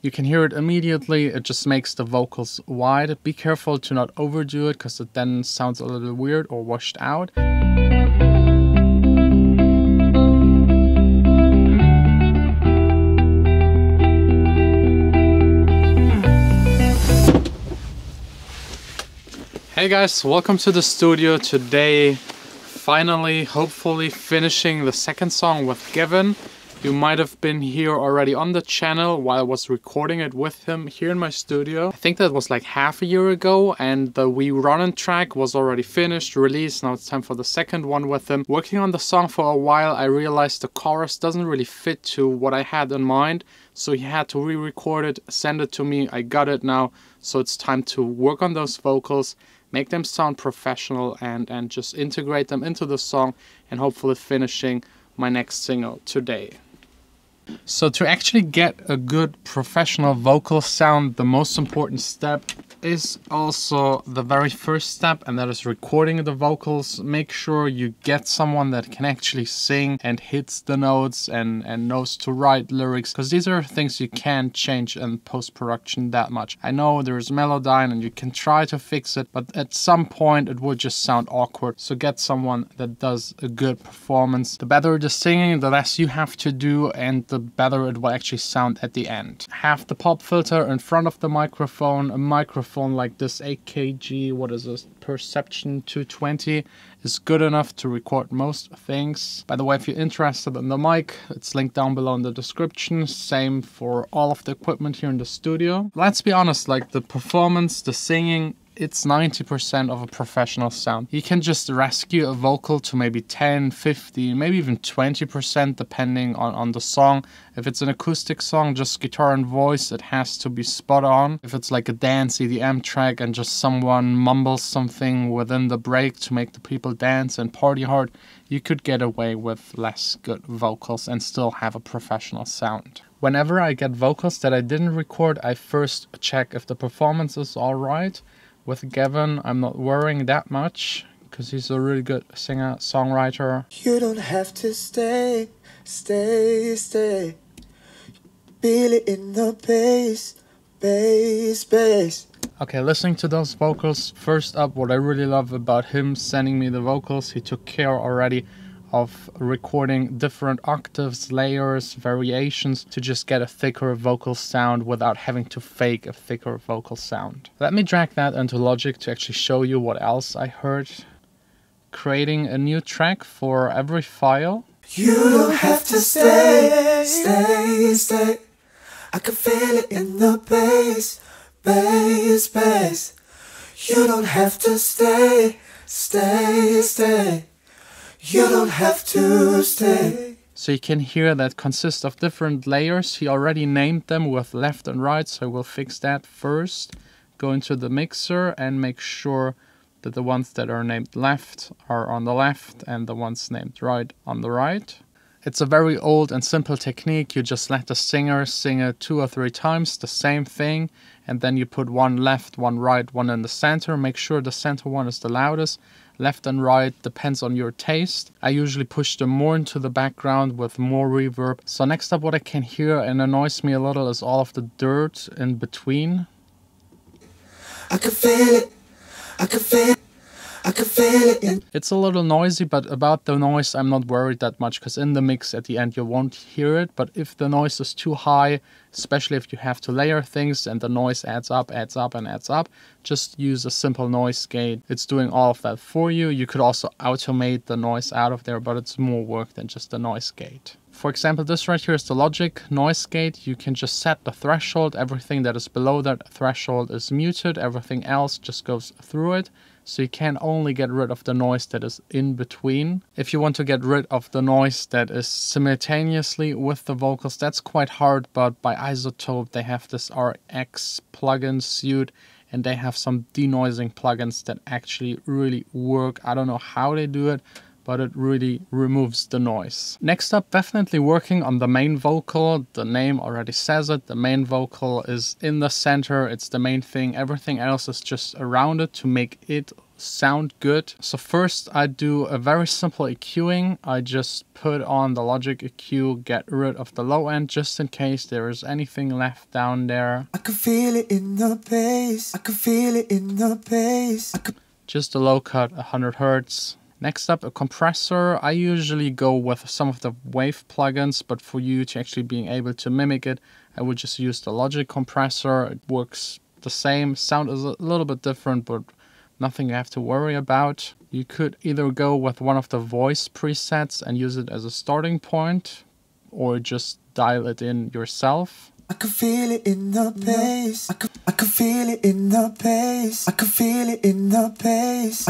You can hear it immediately, it just makes the vocals wide. Be careful to not overdo it because it then sounds a little weird or washed out. Hey guys, welcome to the studio. Today, finally, hopefully finishing the second song with Gavin. You might have been here already on the channel while I was recording it with him here in my studio. I think that was like half a year ago, and the We Runnin' track was already finished, released. Now it's time for the second one with him. Working on the song for a while, I realized the chorus doesn't really fit to what I had in mind. So he had to re-record it, send it to me. I got it now. So it's time to work on those vocals, make them sound professional, and just integrate them into the song, and hopefully finishing my next single today. So to actually get a good professional vocal sound, the most important step is also the very first step, and that is recording the vocals. Make sure you get someone that can actually sing and hits the notes and knows to write lyrics, because these are things you can't change in post-production that much. I know there's Melodyne and you can try to fix it, but at some point it would just sound awkward. So get someone that does a good performance. The better the singing, the less you have to do, and the better it will actually sound at the end. Have the pop filter in front of the microphone. A microphone like this AKG, what is this, Perception 220 is good enough to record most things. By the way, if you're interested in the mic, it's linked down below in the description. Same for all of the equipment here in the studio. Let's be honest, like the performance, the singing, it's 90% of a professional sound. You can just rescue a vocal to maybe 10, 15, maybe even 20% depending on the song. If it's an acoustic song, just guitar and voice, it has to be spot on. If it's like a dance EDM track and just someone mumbles something within the break to make the people dance and party hard, you could get away with less good vocals and still have a professional sound. Whenever I get vocals that I didn't record, I first check if the performance is alright. With Gavin, I'm not worrying that much because he's a really good singer, songwriter. You don't have to stay. Feel it in the bass. Okay, listening to those vocals, first up, what I really love about him sending me the vocals, he took care already of recording different octaves, layers, variations to just get a thicker vocal sound without having to fake a thicker vocal sound. Let me drag that into Logic to actually show you what else I heard. Creating a new track for every file. You don't have to stay. I can feel it in the bass. You don't have to stay. You don't have to stay. So you can hear that consists of different layers. He already named them with left and right, so we'll fix that first. Go into the mixer and make sure that the ones that are named left are on the left and the ones named right on the right. It's a very old and simple technique. You just let the singer sing it 2 or 3 times, the same thing, and then you put one left, one right, one in the center. Make sure the center one is the loudest. Left and right depends on your taste. I usually push them more into the background with more reverb. So next up, what I can hear and annoys me a little is all of the dirt in between. I can feel it. It's a little noisy, but about the noise I'm not worried that much, because in the mix at the end you won't hear it. But if the noise is too high, especially if you have to layer things and the noise adds up, just use a simple noise gate. It's doing all of that for you. You could also automate the noise out of there, but it's more work than just the noise gate. For example, this right here is the Logic noise gate. You can just set the threshold. Everything that is below that threshold is muted. Everything else just goes through it. So you can only get rid of the noise that is in between. If you want to get rid of the noise that is simultaneously with the vocals, that's quite hard, but by iZotope they have this RX plugin suite, and they have some denoising plugins that actually really work. I don't know how they do it, but it really removes the noise. Next up, definitely working on the main vocal. The name already says it. The main vocal is in the center. It's the main thing. Everything else is just around it to make it sound good. So first I do a very simple EQing. I just put on the Logic EQ, get rid of the low end just in case there is anything left down there. I can feel it in the bass. I can feel it in the bass. Just a low cut, 100 Hertz. Next up, a compressor. I usually go with some of the wave plugins, but for you to actually being able to mimic it, I would just use the Logic compressor. It works the same. Sound is a little bit different, but nothing you have to worry about. You could either go with one of the voice presets and use it as a starting point, or just dial it in yourself. I can feel it in the bass. I can feel it in the bass. I can feel it in the bass.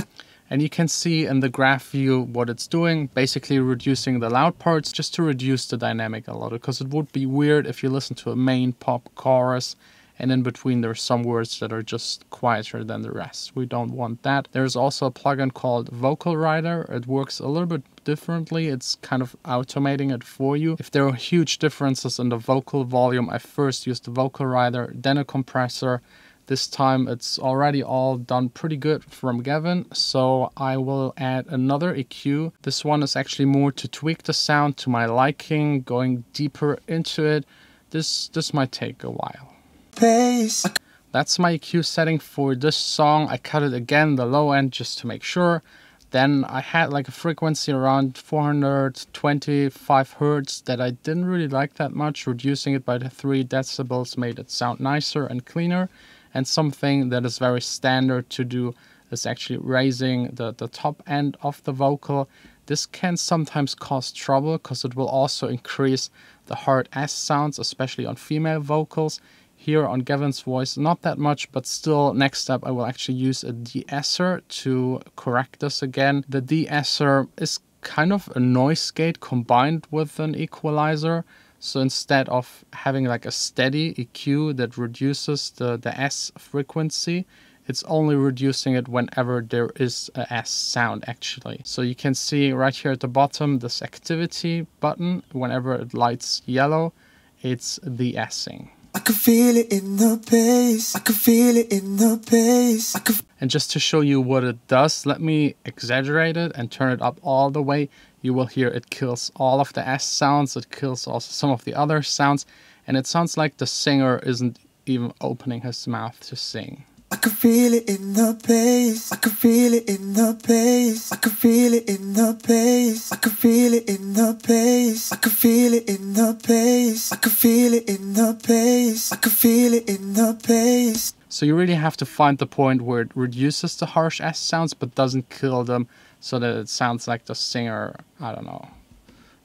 And you can see in the graph view what it's doing, basically reducing the loud parts just to reduce the dynamic a lot, because it would be weird if you listen to a main pop chorus and in between there's some words that are just quieter than the rest. We don't want that. There's also a plugin called Vocal Writer. It works a little bit differently. It's kind of automating it for you. If there are huge differences in the vocal volume, I first use the Vocal Writer, then a compressor. This time it's already all done pretty good from Gavin, so I will add another EQ. This one is actually more to tweak the sound to my liking, going deeper into it. This might take a while. Bass. That's my EQ setting for this song. I cut it again, the low end, just to make sure. Then I had like a frequency around 425 Hertz that I didn't really like that much. Reducing it by the 3 decibels made it sound nicer and cleaner. And something that is very standard to do is actually raising the top end of the vocal. This can sometimes cause trouble because it will also increase the hard S sounds, especially on female vocals. Here on Gavin's voice, not that much, but still, next up I will actually use a de-esser to correct this again. The de-esser is kind of a noise gate combined with an equalizer. So instead of having like a steady EQ that reduces the S frequency, it's only reducing it whenever there is a S sound actually. So you can see right here at the bottom, this activity button, whenever it lights yellow, it's the S-ing. I can feel it in the bass. I can feel it in the bass. And just to show you what it does, let me exaggerate it and turn it up all the way. You will hear it kills all of the S sounds. It kills also some of the other sounds. And it sounds like the singer isn't even opening his mouth to sing. I can feel it in the bass. I can feel it in the bass. I can feel it in the bass. I can feel it in the bass. I can feel it in the bass. I can feel it in the bass. I can feel it in the bass. So you really have to find the point where it reduces the harsh S sounds but doesn't kill them, so that it sounds like the singer, I don't know,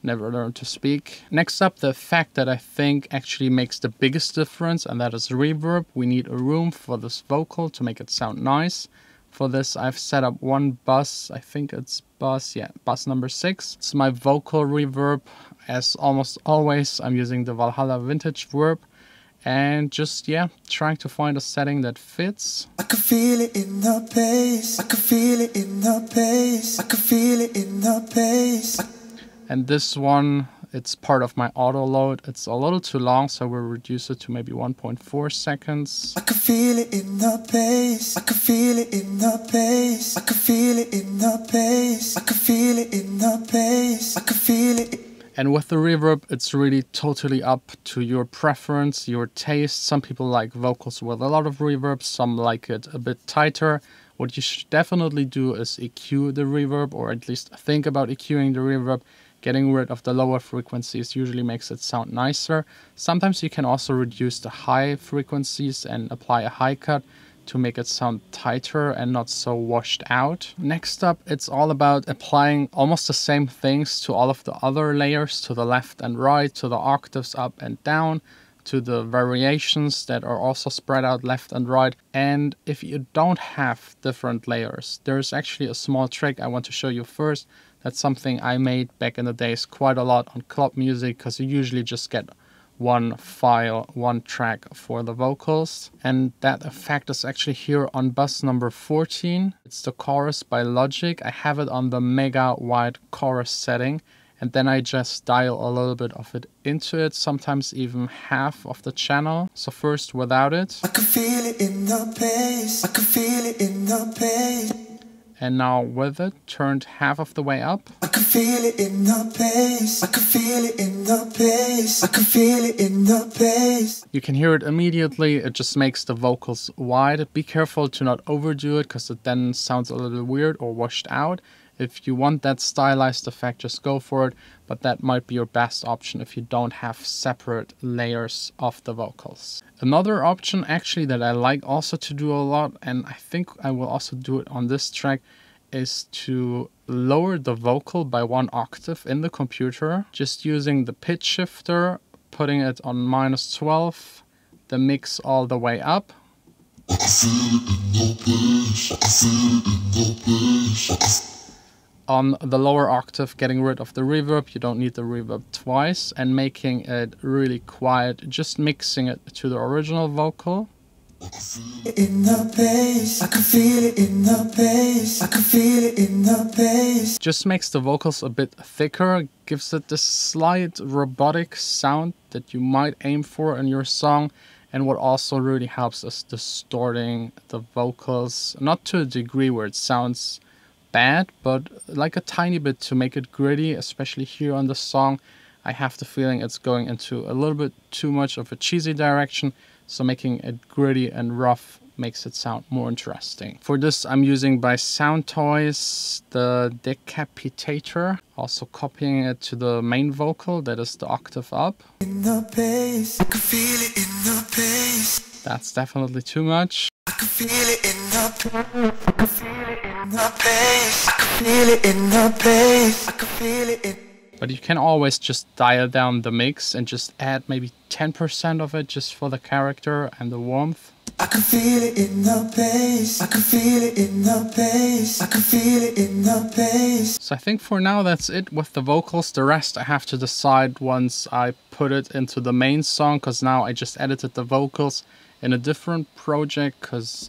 never learned to speak. Next up, the effect that I think actually makes the biggest difference, and that is reverb. We need a room for this vocal to make it sound nice. For this, I've set up one bus. I think it's bus number 6. It's my vocal reverb. As almost always, I'm using the Valhalla Vintage Verb. And just, trying to find a setting that fits. I can feel it in the bass. I can feel it in the bass. I can feel it in the bass. And this one, it's part of my auto load. It's a little too long, so we'll reduce it to maybe 1.4 seconds. I can feel it in the bass. I can feel it in the bass. I can feel it in the bass. I can feel it in the bass. I can feel it. And with the reverb, it's really totally up to your preference, your taste. Some people like vocals with a lot of reverb, some like it a bit tighter. What you should definitely do is EQ the reverb, or at least think about EQing the reverb. Getting rid of the lower frequencies usually makes it sound nicer. Sometimes you can also reduce the high frequencies and apply a high cut to make it sound tighter and not so washed out. Next up, it's all about applying almost the same things to all of the other layers, to the left and right, to the octaves up and down, to the variations that are also spread out left and right. And if you don't have different layers, there's actually a small trick I want to show you first. That's something I made back in the days quite a lot on club music, because you usually just get one file, one track for the vocals. And that effect is actually here on bus number 14. It's the chorus by Logic. I have it on the mega wide chorus setting. And then I just dial a little bit of it into it, sometimes even half of the channel. So first without it. I can feel it in the bass. I can feel it in the bass. And now with it turned half of the way up. I can feel it in the bass. I can feel it in the bass. I can feel it in the bass. You can hear it immediately. It just makes the vocals wide. Be careful to not overdo it, because it then sounds a little weird or washed out. If you want that stylized effect, just go for it. But that might be your best option if you don't have separate layers of the vocals. Another option actually that I like also to do a lot, and I think I will also do it on this track, is to lower the vocal by 1 octave in the computer, just using the pitch shifter, putting it on -12, the mix all the way up. On the lower octave, getting rid of the reverb, you don't need the reverb twice, and making it really quiet, just mixing it to the original vocal. In the bass, I can feel it in the bass. I can feel it in the bass. Just makes the vocals a bit thicker, gives it this slight robotic sound that you might aim for in your song. And what also really helps is distorting the vocals, not to a degree where it sounds bad, but like a tiny bit to make it gritty, especially here on the song. I have the feeling it's going into a little bit too much of a cheesy direction, so making it gritty and rough makes it sound more interesting. For this, I'm using by Sound Toys the Decapitator, also copying it to the main vocal, that is the octave up. In the bass, I can feel it in the bass. That's definitely too much. I can feel it in the bass. I can feel it in the bass. I can feel it in the bass. I can feel it in. But you can always just dial down the mix and just add maybe 10% of it just for the character and the warmth. I can feel it in the bass. I can feel it in the bass. I can feel it in the bass. So I think for now that's it with the vocals. The rest I have to decide once I put it into the main song, because now I just edited the vocals in a different project, because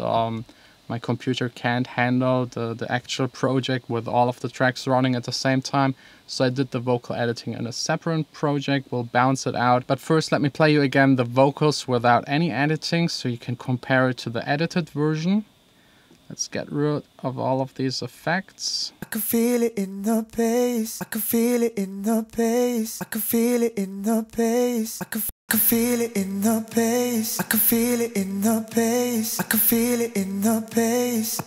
my computer can't handle the actual project with all of the tracks running at the same time. So I did the vocal editing in a separate project. We'll bounce it out. But first, let me play you again the vocals without any editing, so you can compare it to the edited version. Let's get rid of all of these effects. I can feel it in the bass. I can feel it in the bass. I can feel it in the bass. I can feel it in the bass. I can feel it in the bass. I can feel it in the bass.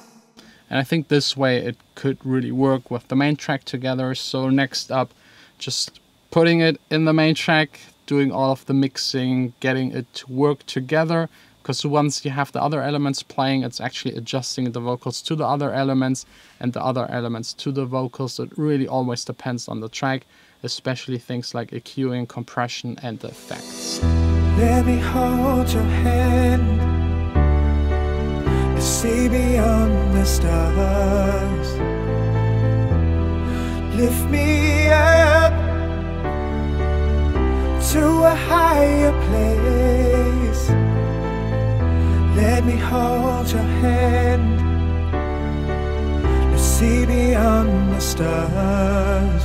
And I think this way it could really work with the main track together. So next up, just putting it in the main track, doing all of the mixing, getting it to work together. Because once you have the other elements playing, it's actually adjusting the vocals to the other elements and the other elements to the vocals. It really always depends on the track, especially things like EQing, compression, and the effects. Let me hold your hand to see beyond the stars. Lift me up to a higher place. Let me hold your hand to see beyond the stars.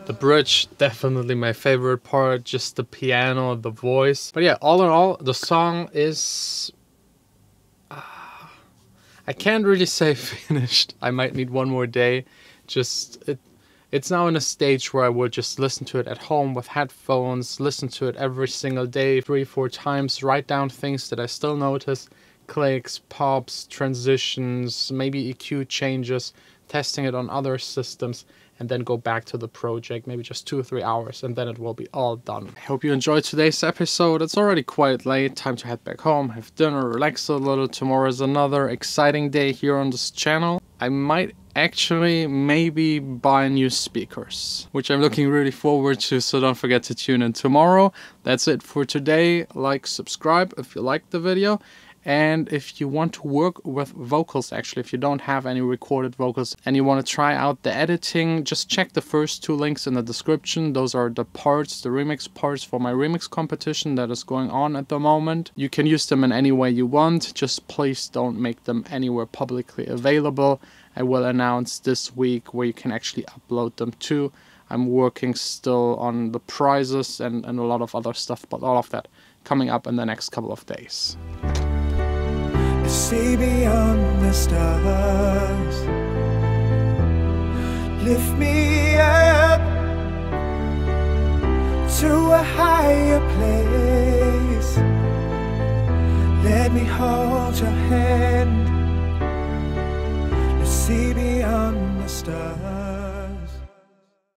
The bridge, definitely my favorite part, just the piano, the voice. But yeah, all in all, the song is... I can't really say finished. I might need one more day. It's now in a stage where I would just listen to it at home with headphones, listen to it every single day, 3-4 times, write down things that I still notice, clicks, pops, transitions, maybe EQ changes, testing it on other systems, and then go back to the project, maybe just 2 or 3 hours, and then it will be all done. I hope you enjoyed today's episode. It's already quite late, time to head back home, have dinner, relax a little. Tomorrow is another exciting day here on this channel. I might actually maybe buy new speakers, which I'm looking really forward to, so don't forget to tune in tomorrow. That's it for today. Like, subscribe if you liked the video. And if you want to work with vocals, actually, if you don't have any recorded vocals and you want to try out the editing, just check the first 2 links in the description. Those are the parts, the remix parts for my remix competition that is going on at the moment. You can use them in any way you want, just please don't make them anywhere publicly available. I will announce this week where you can actually upload them to. I'm working still on the prizes and a lot of other stuff, but all of that coming up in the next couple of days. See beyond the stars. lift me up to a higher place. Let me hold your hand. Let's see beyond the stars.